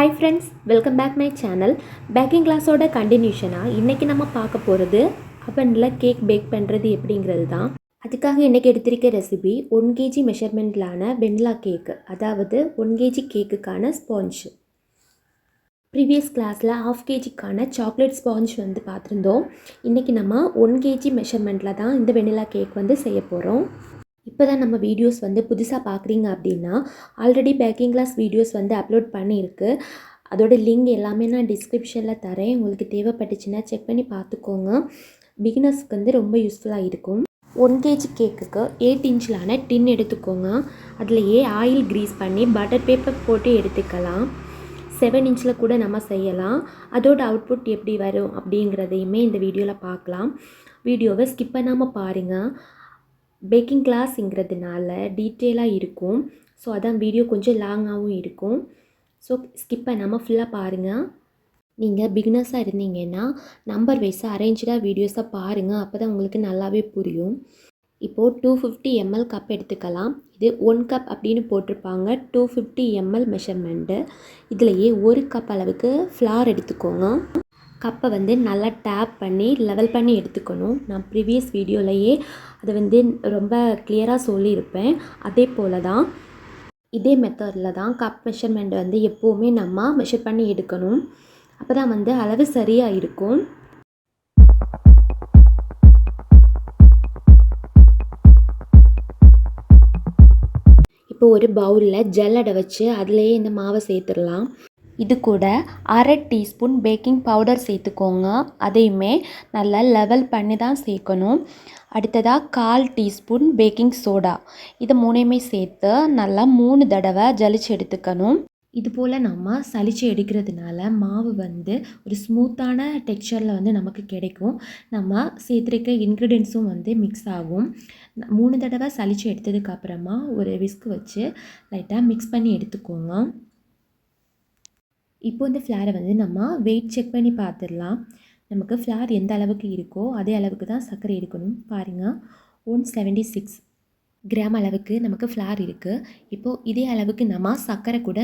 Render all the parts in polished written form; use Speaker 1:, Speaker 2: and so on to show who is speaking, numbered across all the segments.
Speaker 1: Hi friends, welcome back my channel. Baking class ஓட கண்டினியூஷனா இன்னைக்கு நம்ம பார்க்க போகிறது அவன்ல கேக் பேக் பண்ணுறது எப்படிங்கிறது தான். அதுக்காக இன்னைக்கு எடுத்திருக்க ரெசிபி 1 kg மெஷர்மெண்ட்லான வெண்ணிலா கேக், அதாவது 1 kg கேக்குக்கான ஸ்பாஞ்ச். ப்ரீவியஸ் கிளாஸில் 1/2 kgக்கான சாக்லேட் ஸ்பாஞ்ச் வந்து பார்த்துருந்தோம். இன்றைக்கி நம்ம 1 kg மெஷர்மெண்ட்டில் தான் இந்த வெண்ணிலா கேக் வந்து செய்ய போகிறோம். இப்போ தான் நம்ம வீடியோஸ் வந்து புதுசாக பார்க்குறீங்க அப்படின்னா ஆல்ரெடி பேக்கிங் கிளாஸ் வீடியோஸ் வந்து அப்லோட் பண்ணியிருக்கு. அதோட லிங்க் எல்லாமே நான் டிஸ்கிரிப்ஷனில் தரேன். உங்களுக்கு தேவைப்பட்டுச்சுன்னா செக் பண்ணி பார்த்துக்கோங்க. பிகினர்ஸ்க்கு வந்து ரொம்ப யூஸ்ஃபுல்லாக இருக்கும். 1 kg கேக்குக்கு 8 இன்ச்லான டின் எடுத்துக்கோங்க. அதுலேயே ஆயில் க்ரீஸ் பண்ணி பட்டர் பேப்பர் போட்டு எடுத்துக்கலாம். 7 இன்ச்சில் கூட நம்ம செய்யலாம். அதோட அவுட்புட் எப்படி வரும் அப்படிங்கிறதையுமே இந்த வீடியோவில் பார்க்கலாம். வீடியோவை ஸ்கிப் பண்ணாமல் பாருங்கள். பேக்கிங் கிளாஸுங்கிறதுனால டீட்டெயிலாக இருக்கும். ஸோ அதான் வீடியோ கொஞ்சம் லாங்காகவும் இருக்கும். ஸோ ஸ்கிப் பண்ணாமல் ஃபுல்லாக பாருங்கள். நீங்கள் பிகினர்ஸாக இருந்தீங்கன்னா நம்பர் வைஸாக அரேஞ்சாக வீடியோஸாக பாருங்கள். அப்போ தான் உங்களுக்கு நல்லாவே புரியும். இப்போது 250 ml கப் எடுத்துக்கலாம். இது 1 கப் அப்படின்னு போட்டிருப்பாங்க. 250 ml மெஷர்மெண்ட்டு. இதுலேயே 1 கப் அளவுக்கு ஃப்ளார் எடுத்துக்கோங்க. கப்பை வந்து நல்லா டேப் பண்ணி லெவல் பண்ணி எடுத்துக்கணும். நான் ப்ரீவியஸ் வீடியோலையே அதை வந்து ரொம்ப கிளியராக சொல்லியிருப்பேன். அதே போல் தான் இதே மெத்தடில் தான் கப் மெஷர்மெண்ட் வந்து எப்போவுமே நம்ம மெஷர் பண்ணி எடுக்கணும். அப்போ தான் வந்து அளவு சரியாக இருக்கும். இப்போ ஒரு பவுலில் ஜல்லடை வச்சு அதுலேயே இந்த மாவை சேர்த்துடலாம். இது கூட 1/2 டீஸ்பூன் பேக்கிங் பவுடர் சேர்த்துக்கோங்க. அதையுமே நல்லா லெவல் பண்ணி தான் சேர்க்கணும். அடுத்ததாக 1/4 டீஸ்பூன் பேக்கிங் சோடா, இதை 3யுமே சேர்த்து நல்லா 3 தடவை ஜலிச்சு எடுத்துக்கணும். இது போல் நம்ம சலிச்சு எடுக்கிறதுனால மாவு வந்து ஒரு ஸ்மூத்தான டெக்ஸ்சரில் வந்து நமக்கு கிடைக்கும். நம்ம சேர்த்துருக்க இன்க்ரீடியன்ஸும் வந்து மிக்ஸ் ஆகும். 3 தடவை சலிச்சு எடுத்ததுக்கப்புறமா ஒரு விஸ்க் வச்சு லைட்டாக மிக்ஸ் பண்ணி எடுத்துக்கோங்க. இப்போ இந்த ஃப்ளாரை வந்து நம்ம வெயிட் செக் பண்ணி பார்த்துடலாம். நமக்கு ஃப்ளார் எந்த அளவுக்கு இருக்கோ அதே அளவுக்கு தான் சர்க்கரை எடுக்கணும். பாருங்கள், 176 கிராம் அளவுக்கு நமக்கு ஃப்ளார் இருக்குது. இப்போது இதே அளவுக்கு நம்ம சர்க்கரை கூட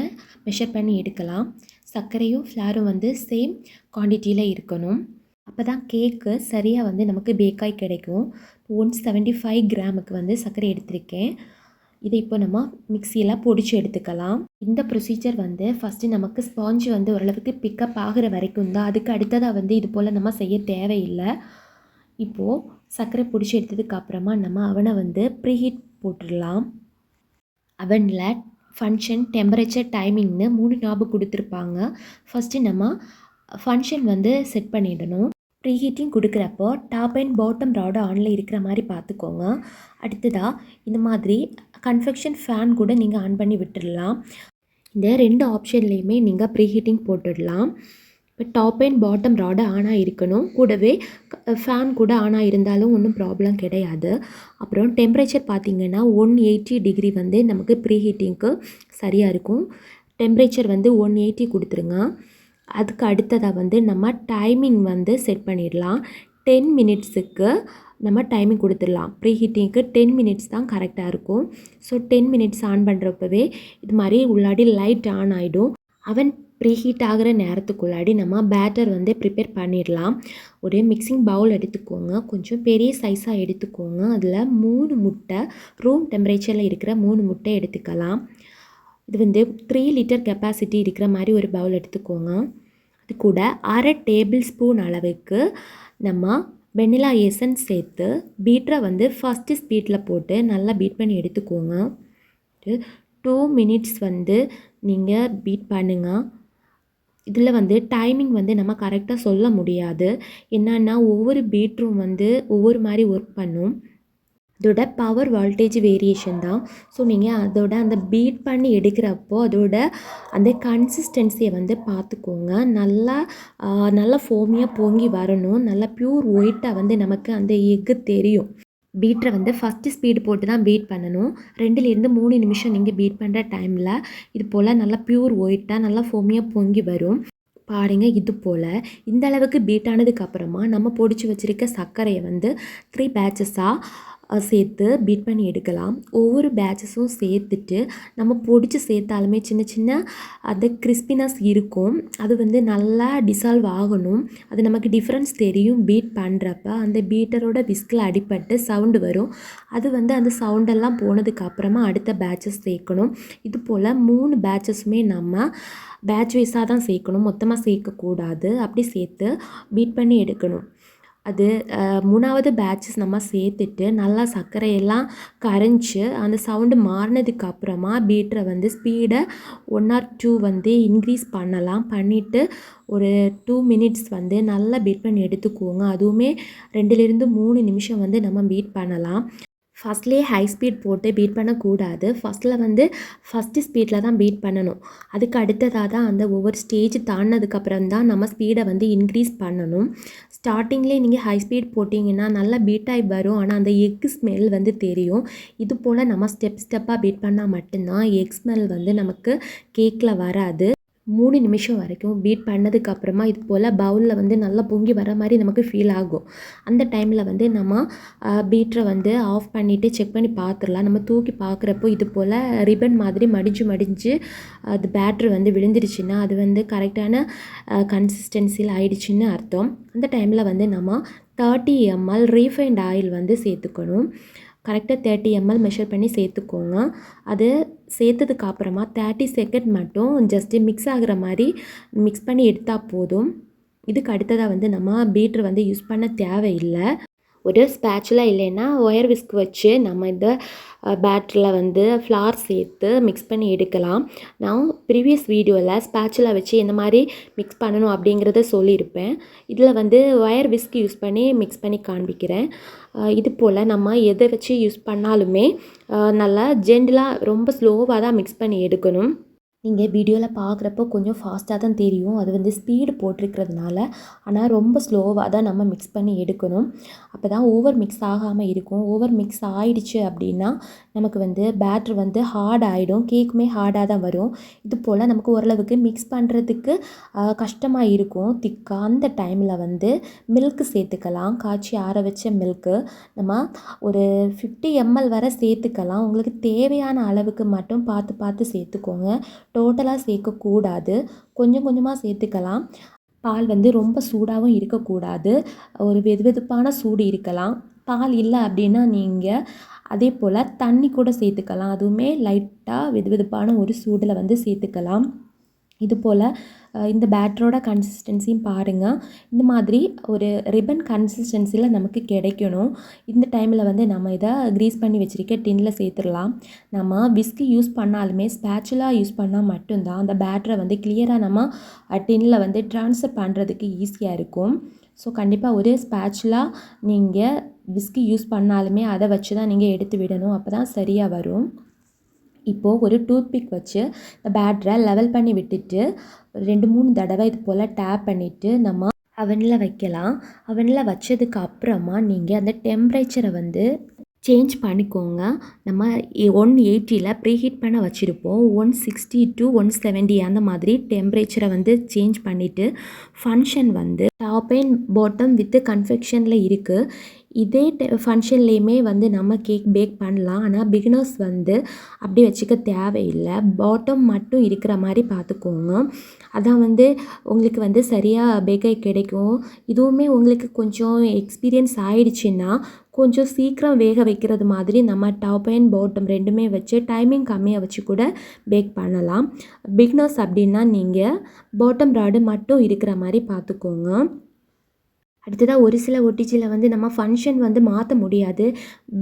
Speaker 1: மெஷர் பண்ணி எடுக்கலாம். சர்க்கரையும் ஃப்ளாரும் வந்து சேம் குவான்டிட்டியில் இருக்கணும். அப்போ தான் கேக்கு சரியாக வந்து நமக்கு பேக்காய் கிடைக்கும். 175 கிராமுக்கு வந்து சர்க்கரை எடுத்திருக்கேன். இதை இப்போ நம்ம மிக்சியில் பொடிச்சு எடுத்துக்கலாம். இந்த ப்ரொசீஜர் வந்து ஃபஸ்ட்டு நமக்கு ஸ்பாஞ்சு வந்து ஓரளவுக்கு பிக்கப் ஆகிற வரைக்கும் தான். அதுக்கு அடுத்ததாக வந்து இது போல் நம்ம செய்ய தேவையில்லை. இப்போது சர்க்கரை பொடிச்சு எடுத்ததுக்கப்புறமா நம்ம அவனை வந்து ப்ரீஹீட் போட்டுடலாம். அவனில் ஃபங்க்ஷன் டெம்பரேச்சர் டைமிங்னு 3 நாபு கொடுத்துருப்பாங்க. ஃபஸ்ட்டு நம்ம ஃபங்க்ஷன் வந்து செட் பண்ணிடணும். ப்ரீஹீட்டிங் கொடுக்குறப்போ டாப் அண்ட் பாட்டம் ராடு ஆனில் இருக்கிற மாதிரி பார்த்துக்கோங்க. அடுத்ததாக இந்த மாதிரி கன்வெக்ஷன் ஃபேன் கூட நீங்கள் ஆன் பண்ணி விட்டுடலாம். இந்த 2 ஆப்ஷன்லேயுமே நீங்கள் ப்ரீஹீட்டிங் போட்டுடலாம். இப்போ டாப் அண்ட் பாட்டம் ராடு ஆனாக இருக்கணும். கூடவே ஃபேன் கூட ஆனாக இருந்தாலும் ஒன்றும் ப்ராப்ளம் கிடையாது. அப்புறம் டெம்பரேச்சர் பார்த்திங்கன்னா 180 டிகிரி வந்து நமக்கு ப்ரீஹீட்டிங்க்கு சரியாக இருக்கும். டெம்பரேச்சர் வந்து 180 கொடுத்துருங்க. அதுக்கு அடுத்ததாக வந்து நம்ம டைமிங் வந்து செட் பண்ணிடலாம். 10 மினிட்ஸுக்கு நம்ம டைமிங் கொடுத்துடலாம். ப்ரீஹீட்டிங்க்கு 10 மினிட்ஸ் தான் கரெக்டாக இருக்கும். ஸோ 10 மினிட்ஸ் ஆன் பண்ணுறப்பவே இது மாதிரி உள்ளாடி லைட் ஆன் ஆகிடும். அவன் ப்ரீஹீட் ஆகிற நேரத்துக்குள்ளாடி நம்ம பேட்டர் வந்து ப்ரிப்பேர் பண்ணிடலாம். ஒரு மிக்சிங் பவுல் எடுத்துக்கோங்க. கொஞ்சம் பெரிய சைஸாக எடுத்துக்கோங்க. அதில் 3 முட்டை, ரூம் டெம்பரேச்சரில் இருக்கிற 3 முட்டை எடுத்துக்கலாம். இது வந்து 3 லிட்டர் கெப்பாசிட்டி இருக்கிற மாதிரி ஒரு பவுல் எடுத்துக்கோங்க. அது கூட 1/2 டேபிள் ஸ்பூன் அளவுக்கு நம்ம வெண்ணிலா எசன்ஸ் சேர்த்து பீட்டரை வந்து ஃபஸ்ட்டு ஸ்பீடில் போட்டு நல்லா பீட் பண்ணி எடுத்துக்கோங்க. 2 மினிட்ஸ் வந்து நீங்கள் பீட் பண்ணுங்கள். இதில் வந்து டைமிங் வந்து நம்ம கரெக்டாக சொல்ல முடியாது. என்னன்னா ஒவ்வொரு பீட்ரும் வந்து ஒவ்வொரு மாதிரி ஒர்க் பண்ணும். அதோட பவர் வால்டேஜ் வேரியேஷன் தான். ஸோ நீங்கள் அதோட அந்த பீட் பண்ணி எடுக்கிறப்போ அதோட அந்த கன்சிஸ்டன்சியை வந்து பார்த்துக்கோங்க. நல்லா ஃபோமியாக பொங்கி வரணும். நல்லா ப்யூர் ஒயிட்டாக வந்து நமக்கு அந்த எக்கு தெரியும். பீட்டரை வந்து ஃபஸ்ட்டு ஸ்பீடு போட்டு தான் பீட் பண்ணணும். 2லேருந்து 3 நிமிஷம் நீங்கள் பீட் பண்ணுற டைமில் இது போல் நல்லா ப்யூர் ஒயிட்டாக நல்லா ஃபோமியாக பொங்கி வரும். பாருங்கள், இது போல் இந்த அளவுக்கு பீட் ஆனதுக்கப்புறமா நம்ம பொடிச்சு வச்சுருக்க சர்க்கரையை வந்து 3 பேட்சஸாக சேர்த்து பீட் பண்ணி எடுக்கலாம். ஒவ்வொரு பேட்சஸும் சேர்த்துட்டு நம்ம பொடிச்சு சேர்த்தாலுமே சின்ன சின்ன அந்த கிறிஸ்பினஸ் இருக்கும். அது வந்து நல்லா டிசால்வ் ஆகணும். அது நமக்கு டிஃப்ரென்ஸ் தெரியும் பீட் பண்ணுறப்ப. அந்த பீட்டரோட விஸ்கில் அடிபட்டு சவுண்டு வரும். அது வந்து அந்த சவுண்டெல்லாம் போனதுக்கு அப்புறமா அடுத்த பேட்சஸ் சேர்க்கணும். இது போல் 3 பேட்சஸுமே நம்ம பேட்ச் வைஸாக தான் சேர்க்கணும், மொத்தமாக சேர்க்கக்கூடாது. அப்படி சேர்த்து பீட் பண்ணி எடுக்கணும். அது 3வது பேட்சஸ் நம்ம சேர்த்துட்டு நல்லா சர்க்கரையெல்லாம் கரைஞ்சி அந்த சவுண்டு மாறினதுக்கு அப்புறமா பீட்டரை வந்து ஸ்பீடை 1 or 2 வந்து இன்க்ரீஸ் பண்ணலாம். பண்ணிவிட்டு ஒரு 2 minutes வந்து நல்லா பீட் பண்ணி எடுத்துக்குவோங்க. அதுவுமே 2லேருந்து 3 நிமிஷம் வந்து நம்ம பீட் பண்ணலாம். ஃபஸ்ட்லேயே ஹை ஸ்பீட் போட்டு பீட் பண்ணக்கூடாது. ஃபஸ்ட்டு ஸ்பீடில் தான் பீட் பண்ணணும். அதுக்கு அடுத்ததாக தான் அந்த ஒவ்வொரு ஸ்டேஜ் தாண்டினதுக்கப்புறம் தான் நம்ம ஸ்பீடை வந்து இன்க்ரீஸ் பண்ணணும். ஸ்டார்டிங்லேயே நீங்கள் ஹை ஸ்பீட் போட்டிங்கன்னா நல்லா பீட் ஆகி வரும். ஆனால் அந்த எக் ஸ்மெல் வந்து தெரியும். இது போல் நம்ம ஸ்டெப்பாக பீட் பண்ணால் மட்டும்தான் எக் ஸ்மெல் வந்து நமக்கு கேக்கில் வராது. 3 நிமிஷம் வரைக்கும் பீட் பண்ணதுக்கப்புறமா இது போல் பவுலில் வந்து நல்லா பொங்கி வர மாதிரி நமக்கு ஃபீல் ஆகும். அந்த டைமில் வந்து நம்ம பீட்டரை வந்து ஆஃப் பண்ணிவிட்டு செக் பண்ணி பார்த்துடலாம். நம்ம தூக்கி பார்க்குறப்போ இது போல் ரிப்பன் மாதிரி மடிஞ்சு அது பேட்டர் வந்து விழுந்துருச்சுன்னா அது வந்து கரெக்டான கன்சிஸ்டன்சியில் ஆயிடுச்சுன்னு அர்த்தம். அந்த டைமில் வந்து நம்ம 30 ml ரீஃபைண்ட் ஆயில் வந்து சேர்த்துக்கணும். கரெக்டாக 30 ml மெஷர் பண்ணி சேர்த்துக்கோங்க. அது சேர்த்ததுக்கு அப்புறமா 30 செகண்ட் மட்டும் ஜஸ்ட்டு மிக்ஸ் ஆகிற மாதிரி மிக்ஸ் பண்ணி எடுத்தால் போதும். இதுக்கு அடுத்ததாக வந்து நம்ம பீட்ரு வந்து யூஸ் பண்ண தேவையில்லை. ஒரு ஸ்பேச்சுலா இல்லைன்னா ஒயர் விஸ்க் வச்சு நம்ம இந்த பேட்டரில் வந்து ஃப்ளார் சேர்த்து மிக்ஸ் பண்ணி எடுக்கலாம். நான் ப்ரீவியஸ் வீடியோவில் ஸ்பேச்சுலா வச்சு எந்த மாதிரி மிக்ஸ் பண்ணணும் அப்படிங்கிறத சொல்லியிருப்பேன். இதில் வந்து ஒயர் விஸ்க் யூஸ் பண்ணி மிக்ஸ் பண்ணி காண்பிக்கிறேன். இது போல் நம்ம எதை வச்சு யூஸ் பண்ணாலுமே நல்லா ஜென்டலாக ரொம்ப ஸ்லோவாக தான் மிக்ஸ் பண்ணி எடுக்கணும். நீங்கள் வீடியோவில் பார்க்குறப்போ கொஞ்சம் ஃபாஸ்ட்டாக தான் தெரியும், அது வந்து ஸ்பீடு போட்டிருக்கிறதுனால. ஆனால் ரொம்ப ஸ்லோவாக தான் நம்ம மிக்ஸ் பண்ணி எடுக்கணும். அப்போ தான் ஓவர் மிக்ஸ் ஆகாமல் இருக்கும். ஓவர் மிக்ஸ் ஆகிடுச்சு அப்படின்னா நமக்கு வந்து பேட்ரு வந்து ஹார்ட் ஆகிடும், கேக்குமே ஹார்டாக தான் வரும். இது போல் நமக்கு ஓரளவுக்கு மிக்ஸ் பண்ணுறதுக்கு கஷ்டமாக இருக்கும் திக்காக. அந்த டைமில் வந்து மில்க்கு சேர்த்துக்கலாம். காய்ச்சி ஆற வச்ச மில்க்கு நம்ம ஒரு 50 ml வரை சேர்த்துக்கலாம். உங்களுக்கு தேவையான அளவுக்கு மட்டும் பார்த்து சேர்த்துக்கோங்க. டோட்டலாக சேர்க்கக்கூடாது, கொஞ்சம் கொஞ்சமாக சேர்த்துக்கலாம். பால் வந்து ரொம்ப சூடாகவும் இருக்கக்கூடாது, ஒரு வெதுவெதுப்பான சூடு இருக்கலாம். பால் இல்லை அப்படின்னா நீங்கள் அதே போல் தண்ணி கூட சேர்த்துக்கலாம். அதுவுமே லைட்டாக வெதுவெதுப்பான ஒரு சூடில் வந்து சேர்த்துக்கலாம். இது போல் இந்த பேட்டரோட கன்சிஸ்டன்சியும் பாருங்கள். இந்த மாதிரி ஒரு ரிப்பன் கன்சிஸ்டன்சியில் நமக்கு கிடைக்கணும். இந்த டைமில் வந்து நம்ம இதை க்ரீஸ் பண்ணி வச்சுருக்க டின்னில் சேர்த்துடலாம். நம்ம விஸ்கி யூஸ் பண்ணாலுமே ஸ்பேச்சுலா யூஸ் பண்ணால் மட்டும்தான் அந்த பேட்டரை வந்து கிளியராக நம்ம டின்னில் வந்து ட்ரான்ஸ்ஃபர் பண்ணுறதுக்கு ஈஸியாக இருக்கும். ஸோ கண்டிப்பாக ஒரு ஸ்பேச்சுலா நீங்கள் விஸ்கி யூஸ் பண்ணாலுமே அதை வச்சு தான் நீங்கள் எடுத்து விடணும். அப்போ தான் சரியாக வரும். இப்போது ஒரு டூத்பிக் வச்சு இந்த பேட்டரை லெவல் பண்ணி விட்டுட்டு 2-3 தடவை இது போல் டேப் பண்ணிவிட்டு நம்ம அவனில் வைக்கலாம். அவனில் வச்சதுக்கு அப்புறமா நீங்கள் அந்த டெம்பரேச்சரை வந்து சேஞ்ச் பண்ணிக்கோங்க. நம்ம 180ல் ப்ரீஹீட் பண்ண வச்சுருப்போம். 160 to 170 அந்த மாதிரி டெம்பரேச்சரை வந்து சேஞ்ச் பண்ணிவிட்டு ஃபங்க்ஷன் வந்து டாப் அண்ட் பாட்டம் வித் கன்ஃபெக்ஷனில் இருக்குது. இதே ஃபங்க்ஷன்லேயுமே வந்து நம்ம கேக் பேக் பண்ணலாம். ஆனால் பிகினர்ஸ் வந்து அப்படி வச்சுக்க தேவையில்லை, பாட்டம் மட்டும் இருக்கிற மாதிரி பார்த்துக்கோங்க. அதான் வந்து உங்களுக்கு வந்து சரியாக பேக்காகி கிடைக்கும். இதுவுமே உங்களுக்கு கொஞ்சம் எக்ஸ்பீரியன்ஸ் ஆகிடுச்சின்னா கொஞ்சம் சீக்கிரம் வேக வைக்கிறது மாதிரி நம்ம டாப் அண்ட் பாட்டம் ரெண்டுமே வச்சு டைமிங் கம்மியாக வச்சு கூட பேக் பண்ணலாம். பிகினர்ஸ் அப்படின்னா நீங்கள் பாட்டம் ராடு மட்டும் இருக்கிற மாதிரி பார்த்துக்கோங்க. அடுத்ததாக ஒரு சில ஒட்டிச்சியில் வந்து நம்ம ஃபங்க்ஷன் வந்து மாற்ற முடியாது,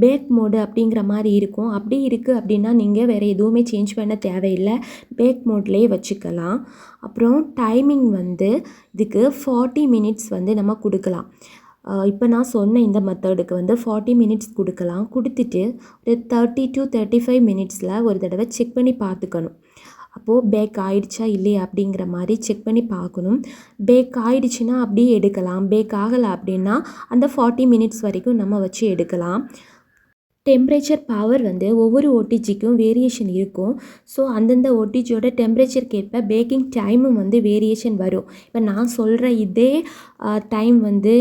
Speaker 1: பேக் மோடு அப்படிங்கிற மாதிரி இருக்கும். அப்படி இருக்குது அப்படின்னா நீங்கள் வேறு எதுவுமே சேஞ்ச் பண்ண தேவையில்லை, பேக் மோட்லேயே வச்சுக்கலாம். அப்புறம் டைமிங் வந்து இதுக்கு 40 minutes வந்து நம்ம கொடுக்கலாம். இப்போ நான் சொன்ன இந்த மெத்தடுக்கு வந்து 40 minutes கொடுக்கலாம். கொடுத்துட்டு ஒரு 30 to 35 minutesல ஒரு தடவை செக் பண்ணி பார்த்துக்கணும். அப்போது பேக் ஆகிடுச்சா இல்லையா அப்படிங்கிற மாதிரி செக் பண்ணி பார்க்கணும். பேக் ஆகிடுச்சின்னா அப்படியே எடுக்கலாம். பேக் ஆகலை அப்படின்னா அந்த 40 minutes வரைக்கும் நம்ம வச்சு எடுக்கலாம். டெம்பரேச்சர் பவர் வந்து ஒவ்வொரு ஓடிஜிக்கும் வேரியேஷன் இருக்கும். ஸோ அந்தந்த ஓடிஜியோட டெம்பரேச்சருக்கு ஏற்ப பேக்கிங் டைமும் வந்து வேரியேஷன் வரும். இப்போ நான் சொல்கிற இதே டைம் வந்து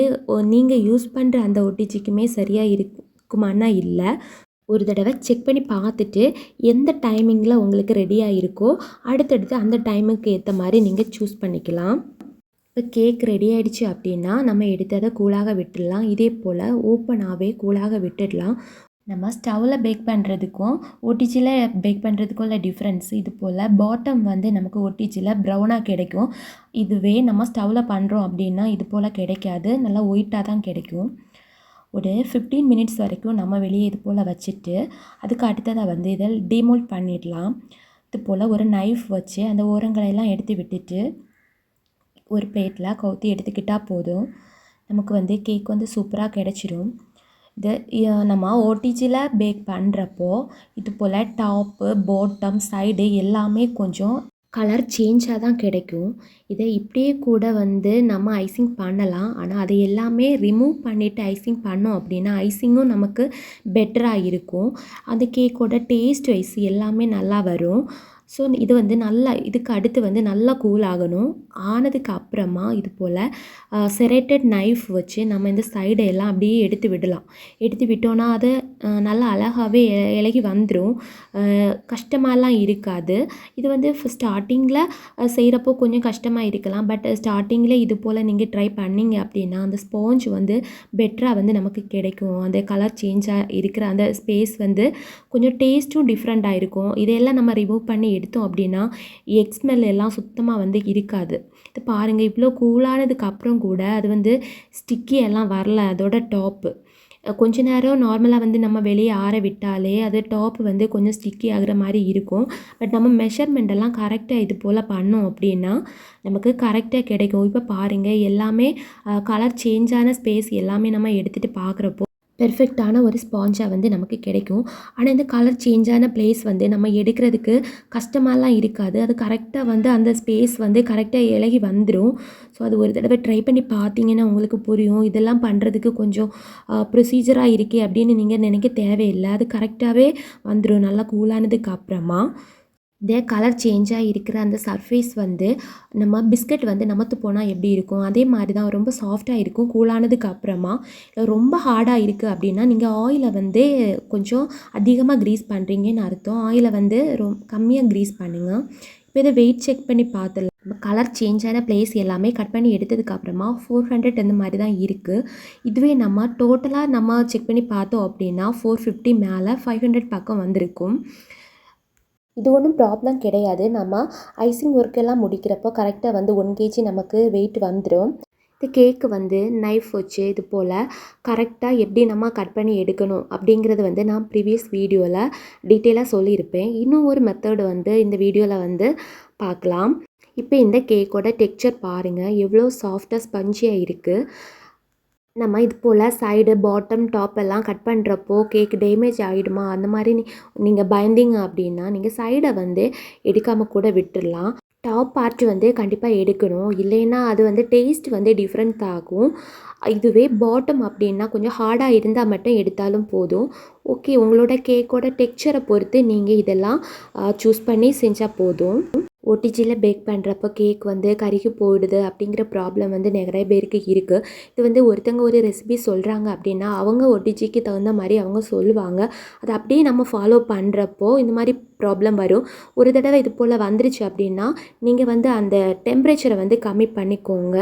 Speaker 1: நீங்கள் யூஸ் பண்ணுற அந்த ஓடிஜிக்குமே சரியாக இருக்குமானா இல்லை. ஒரு தடவை செக் பண்ணி பார்த்துட்டு எந்த டைமிங்கில் உங்களுக்கு ரெடியாக இருக்கோ அடுத்தடுத்து அந்த டைமுக்கு ஏற்ற மாதிரி நீங்கள் சூஸ் பண்ணிக்கலாம். இப்போ கேக் ரெடி ஆகிடுச்சு அப்படின்னா நம்ம எடுத்து அதை கூலாக விட்டுடலாம். இதே போல் ஓப்பனாகவே கூலாக விட்டுடலாம். நம்ம ஸ்டவ்வில் பேக் பண்ணுறதுக்கும் ஓடிஜியில் பேக் பண்ணுறதுக்கும் உள்ள டிஃப்ரென்ஸ் இது போல் பாட்டம் வந்து நமக்கு ஓடிஜியில் ப்ரௌனாக கிடைக்கும். இதுவே நம்ம ஸ்டவ்வில் பண்ணுறோம் அப்படின்னா இது போல் கிடைக்காது, நல்லா ஒயிட்டாக தான் கிடைக்கும். ஒரு 15 மினிட்ஸ் வரைக்கும் நம்ம வெளியே இது போல் வச்சுட்டு அதுக்கு அடுத்ததாக வந்து இதை டிமோல்ட் பண்ணிடலாம். இது போல் ஒரு நைஃப் வச்சு அந்த ஓரங்களையெல்லாம் எடுத்து விட்டுட்டு ஒரு பிளேட்டில் கவுத்தி எடுத்துக்கிட்டால் போதும். நமக்கு வந்து கேக் வந்து சூப்பராக கிடச்சிரும். இது நம்ம ஓடிஜியில் பேக் பண்ணுறப்போ இது போல் டாப்பு பாட்டம் சைடு எல்லாமே கொஞ்சம் கலர் சேஞ்சாக தான் கிடைக்கும். இதை இப்படியே கூட வந்து நம்ம ஐசிங் பண்ணலாம். ஆனால் அதை எல்லாமே ரிமூவ் பண்ணிவிட்டு ஐசிங் பண்ணோம் அப்படின்னா ஐசிங்கும் நமக்கு பெட்டராக இருக்கும். அந்த கேக்கோட டேஸ்ட் வைஸ் எல்லாமே நல்லா வரும். ஸோ இது வந்து நல்லா இதுக்கு அடுத்து வந்து நல்லா கூல் ஆகணும். ஆனதுக்கு அப்புறமா இது போல் செரேட்டட் நைஃப் வச்சு நம்ம இந்த சைடை எல்லாம் அப்படியே எடுத்து விடலாம். எடுத்து விட்டோன்னா அது நல்லா அழகாகவே இலகி வந்துடும், கஷ்டமாலாம் இருக்காது. இது வந்து ஸ்டார்டிங்கில் செய்கிறப்போ கொஞ்சம் கஷ்டமாக இருக்கலாம். பட் ஸ்டார்டிங்கில் இது போல் நீங்கள் ட்ரை பண்ணிங்க அப்படின்னா அந்த ஸ்பாஞ்ச் வந்து பெட்டராக வந்து நமக்கு கிடைக்கும். அந்த கலர் சேஞ்சாக இருக்கிற அந்த ஸ்பேஸ் வந்து கொஞ்சம் டேஸ்ட்டும் டிஃப்ரெண்ட்டாக இருக்கும். இதையெல்லாம் நம்ம ரிமூவ் பண்ணி எடுத்தோம் அப்படின்னா எக் ஸ்மெல் எல்லாம் சுத்தமாக வந்து இருக்காது. இது பாருங்கள், இவ்வளோ கூலானதுக்கு அப்புறம் கூட அது வந்து ஸ்டிக்கி எல்லாம் வரல. அதோட டாப்பு கொஞ்ச நேரம் நார்மலாக வந்து நம்ம வெளியே ஆற விட்டாலே அது டாப் வந்து கொஞ்சம் ஸ்டிக்கி ஆகிற மாதிரி இருக்கும். பட் நம்ம மெஷர்மெண்ட் எல்லாம் கரெக்டாக இது போல் பண்ணோம் அப்படின்னா நமக்கு கரெக்டாக கிடைக்கும். இப்போ பாருங்கள், எல்லாமே கலர் சேஞ்சான ஸ்பேஸ் எல்லாமே நம்ம எடுத்துகிட்டு பார்க்குறப்போ பெர்ஃபெக்டான ஒரு ஸ்பாஞ்சாக வந்து நமக்கு கிடைக்கும். ஆனால் இந்த கலர் சேஞ்சான பிளேஸ் வந்து நம்ம எடுக்கிறதுக்கு கஷ்டமாலாம் இருக்காது. அது கரெக்டாக வந்து அந்த ஸ்பேஸ் வந்து கரெக்டாக இலகி வந்துடும். ஸோ அது ஒரு தடவை ட்ரை பண்ணி பார்த்தீங்கன்னா உங்களுக்கு புரியும். இதெல்லாம் பண்ணுறதுக்கு கொஞ்சம் ப்ரொசீஜராக இருக்கே அப்படின்னு நீங்கள் நினைக்க தேவையில்லை. அது கரெக்டாகவே வந்துடும் நல்லா கூலானதுக்கு அப்புறமா. இதே கலர் சேஞ்சாக இருக்கிற அந்த சர்ஃபேஸ் வந்து நம்ம பிஸ்கட் வந்து நமத்து போனால் எப்படி இருக்கும் அதே மாதிரி தான் ரொம்ப சாஃப்டாக இருக்கும் கூலானதுக்கு அப்புறமா. ரொம்ப ஹார்டாக இருக்குது அப்படின்னா நீங்கள் ஆயிலை வந்து கொஞ்சம் அதிகமாக க்ரீஸ் பண்ணுறீங்கன்னு அர்த்தம். ஆயிலை வந்து கம்மியாக க்ரீஸ் பண்ணுங்கள். இப்போ இதை வெயிட் செக் பண்ணி பார்த்துடலாம். கலர் சேஞ்சான பிளேஸ் எல்லாமே கட் பண்ணி எடுத்ததுக்கப்புறமா 400 இந்த மாதிரி தான் இருக்குது. இதுவே நம்ம டோட்டலாக நம்ம செக் பண்ணி பார்த்தோம் அப்படின்னா 450 மேலே 500 பக்கம் வந்திருக்கும். இது ஒன்றும் ப்ராப்ளம் கிடையாது. நம்ம ஐசிங் ஒர்க்கெல்லாம் முடிக்கிறப்போ கரெக்டாக வந்து 1 kg நமக்கு வெயிட் வந்துடும். இந்த கேக்கு வந்து நைஃப் வச்சு இது போல் கரெக்டாக எப்படி நம்ம கட் பண்ணி எடுக்கணும் அப்படிங்கிறது வந்து நான் ப்ரீவியஸ் வீடியோவில் டீட்டெயிலாக சொல்லியிருப்பேன். இன்னும் ஒரு மெத்தடு வந்து இந்த வீடியோவில் வந்து பார்க்கலாம். இப்போ இந்த கேக்கோட டெக்ஸ்சர் பாருங்கள், எவ்வளோ சாஃப்டாக ஸ்பஞ்சியாக இருக்குது. நம்ம இது போல் சைடு பாட்டம் டாப் எல்லாம் கட் பண்ணுறப்போ கேக் டேமேஜ் ஆகிடுமா அந்த மாதிரி நீங்கள் பயந்தீங்க அப்படின்னா நீங்கள் சைடை வந்து எடுக்காமல் கூட விட்டுடலாம். டாப் பார்ட் வந்து கண்டிப்பாக எடுக்கணும், இல்லைன்னா அது வந்து டேஸ்ட் வந்து டிஃப்ரெண்ட் ஆகும். இதுவே பாட்டம் அப்படின்னா கொஞ்சம் ஹார்டாக இருந்தால் மட்டும் எடுத்தாலும் போதும். ஓகே, உங்களோட கேக்கோட டெக்ஸ்சரை பொறுத்து நீங்கள் இதெல்லாம் சூஸ் பண்ணி செஞ்சால் போதும். ஓடிஜியில் பேக் பண்ணுறப்போ கேக் வந்து கருகி போயிடுது அப்படிங்கிற ப்ராப்ளம் வந்து நிறைய பேருக்கு இருக்குது. இது வந்து ஒருத்தங்க ஒரு ரெசிபி சொல்கிறாங்க அப்படின்னா அவங்க ஓடிஜிக்கு தகுந்த மாதிரி அவங்க சொல்லுவாங்க. அதை அப்படியே நம்ம ஃபாலோ பண்ணுறப்போ இந்த மாதிரி ப்ராப்ளம் வரும். ஒரு தடவை இது போல் வந்துருச்சு அப்படின்னா நீங்கள் வந்து அந்த டெம்பரேச்சரை வந்து கம்மி பண்ணிக்கோங்க.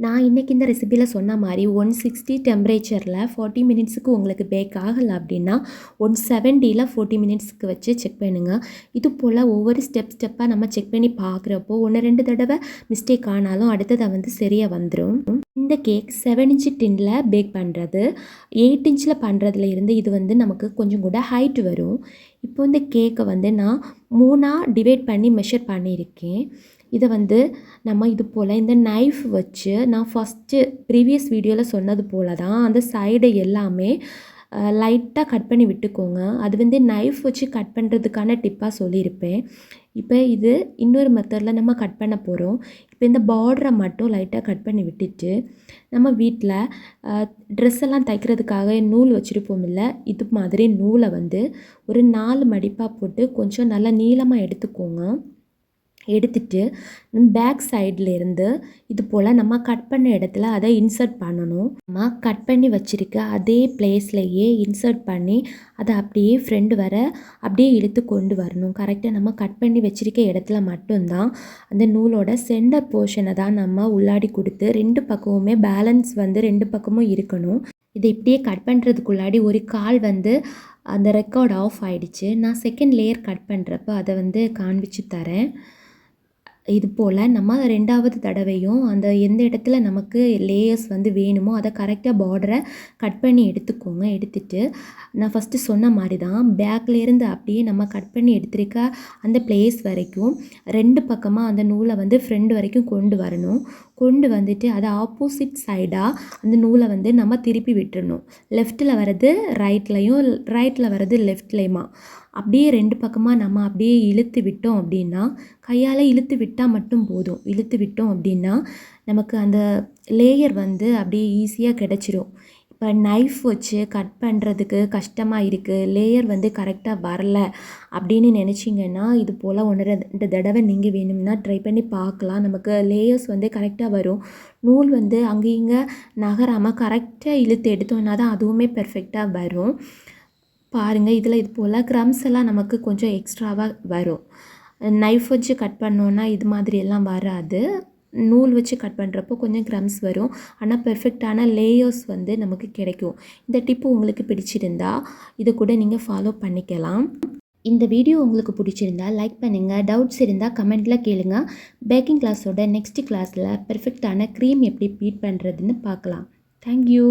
Speaker 1: நான் இன்றைக்கி இந்த ரெசிபியில் சொன்ன மாதிரி 160 டெம்பரேச்சரில் 40 மினிட்ஸுக்கு உங்களுக்கு பேக் ஆகலை அப்படின்னா 170ல் 40 மினிட்ஸுக்கு வச்சு செக் பண்ணுங்கள். இது போல் ஒவ்வொரு ஸ்டெப்பாக நம்ம செக் பண்ணி பார்க்குறப்போ 1-2 தடவை மிஸ்டேக் ஆனாலும் அடுத்ததை வந்து சரியாக வந்துடும். இந்த கேக் 7 இன்ச் டின்னில் பேக் பண்ணுறது 8 இன்ச்சில் பண்ணுறதுல இருந்து இது வந்து நமக்கு கொஞ்சம் கூட ஹைட் வரும். இப்போ இந்த கேக்கை வந்து நான் 3ஆக டிவைட் பண்ணி மெஷர் பண்ணியிருக்கேன். இதை வந்து நம்ம இது போல் இந்த நைஃப் வச்சு நான் ஃபஸ்ட்டு ப்ரீவியஸ் வீடியோவில் சொன்னது போல் தான் அந்த சைடை எல்லாமே லைட்டாக கட் பண்ணி விட்டுக்கோங்க. அது வந்து நைஃப் வச்சு கட் பண்ணுறதுக்கான டிப்பாக சொல்லியிருப்பேன். இப்போ இது இன்னொரு மெத்தடில் நம்ம கட் பண்ண போகிறோம். இப்போ இந்த பார்டரை மட்டும் லைட்டாக கட் பண்ணி விட்டுட்டு நம்ம வீட்டில் ட்ரெஸ் எல்லாம் தைக்கிறதுக்காக நூல் வச்சுருப்போம் இல்லை, இது மாதிரி நூலை வந்து ஒரு 4 மடிப்பாக போட்டு கொஞ்சம் நல்லா நீளமாக எடுத்துக்கோங்க. எடுத்துட்டு பேக் சைட்லேருந்து இது போல் நம்ம கட் பண்ண இடத்துல அதை இன்சர்ட் பண்ணணும். நம்ம கட் பண்ணி வச்சுருக்க அதே பிளேஸ்லையே இன்சர்ட் பண்ணி அதை அப்படியே ஃப்ரெண்டு வர அப்படியே இழுத்து கொண்டு வரணும். கரெக்டாக நம்ம கட் பண்ணி வச்சுருக்க இடத்துல மட்டும்தான் அந்த நூலோட சென்டர் போர்ஷனை தான் நம்ம உள்ளாடி கொடுத்து 2 பக்கமுமே பேலன்ஸ் வந்து 2 பக்கமும் இருக்கணும். இதை இப்படியே கட் பண்ணுறதுக்குள்ளாடி ஒரு கால் வந்து அந்த ரெக்கார்ட் ஆஃப் ஆகிடுச்சு. நான் செகண்ட் லேயர் கட் பண்ணுறப்போ அதை வந்து காண்பிச்சு தரேன். இது போல் நம்ம 2வது தடவையும் அந்த எந்த இடத்துல நமக்கு லேயர்ஸ் வந்து வேணுமோ அதை கரெக்டாக பார்டரை கட் பண்ணி எடுத்துக்கோங்க. எடுத்துகிட்டு நான் ஃபஸ்ட்டு சொன்ன மாதிரி தான் பேக்லேருந்து அப்படியே நம்ம கட் பண்ணி எடுத்துருக்க அந்த பிளேஸ் வரைக்கும் 2 பக்கமாக அந்த நூலை வந்து ஃப்ரண்ட் வரைக்கும் கொண்டு வரணும். கொண்டு வந்துட்டு அதை ஆப்போசிட் சைடாக அந்த நூலை வந்து நம்ம திருப்பி விட்டுறணும். லெஃப்ட்டில் வர்றது ரைட்லையும், ரைட்டில் வர்றது லெஃப்ட்லேயுமா அப்படியே 2 பக்கமாக நம்ம அப்படியே இழுத்து விட்டோம் அப்படின்னா, கையால் இழுத்து விட்டால் மட்டும் போதும். இழுத்து விட்டோம் அப்படின்னா நமக்கு அந்த லேயர் வந்து அப்படியே ஈஸியாக கிடச்சிரும். இப்போ நைஃப் வச்சு கட் பண்ணுறதுக்கு கஷ்டமாக இருக்குது, லேயர் வந்து கரெக்டாக வரல அப்படின்னு நினச்சிங்கன்னா இது போல் 1-2 தடவை நீங்கள் வேணும்னா ட்ரை பண்ணி பார்க்கலாம். நமக்கு லேயர்ஸ் வந்து கரெக்டாக வரும். நூல் வந்து அங்கே இங்கே நகராமல் கரெக்டாக இழுத்து எடுத்தோன்னா தான் அதுவுமே பெர்ஃபெக்டாக வரும். பாருங்கள், இதில் இது போல் க்ரம்ஸ் எல்லாம் நமக்கு கொஞ்சம் எக்ஸ்ட்ராவாக வரும். நைஃப் வச்சு கட் பண்ணோன்னா இது மாதிரி எல்லாம் வராது. நூல் வச்சு கட் பண்ணுறப்போ கொஞ்சம் க்ரம்ஸ் வரும். ஆனால் பெர்ஃபெக்டான லேயர்ஸ் வந்து நமக்கு கிடைக்கும். இந்த டிப்பு உங்களுக்கு பிடிச்சிருந்தா இதை கூட நீங்கள் ஃபாலோ பண்ணிக்கலாம். இந்த வீடியோ உங்களுக்கு பிடிச்சிருந்தா லைக் பண்ணுங்கள். டவுட்ஸ் இருந்தால் கமெண்ட்டில் கேளுங்க. பேக்கிங் கிளாஸோட நெக்ஸ்ட் கிளாஸில் பெர்ஃபெக்டான க்ரீம் எப்படி பீட் பண்ணுறதுன்னு பார்க்கலாம். தேங்க்யூ.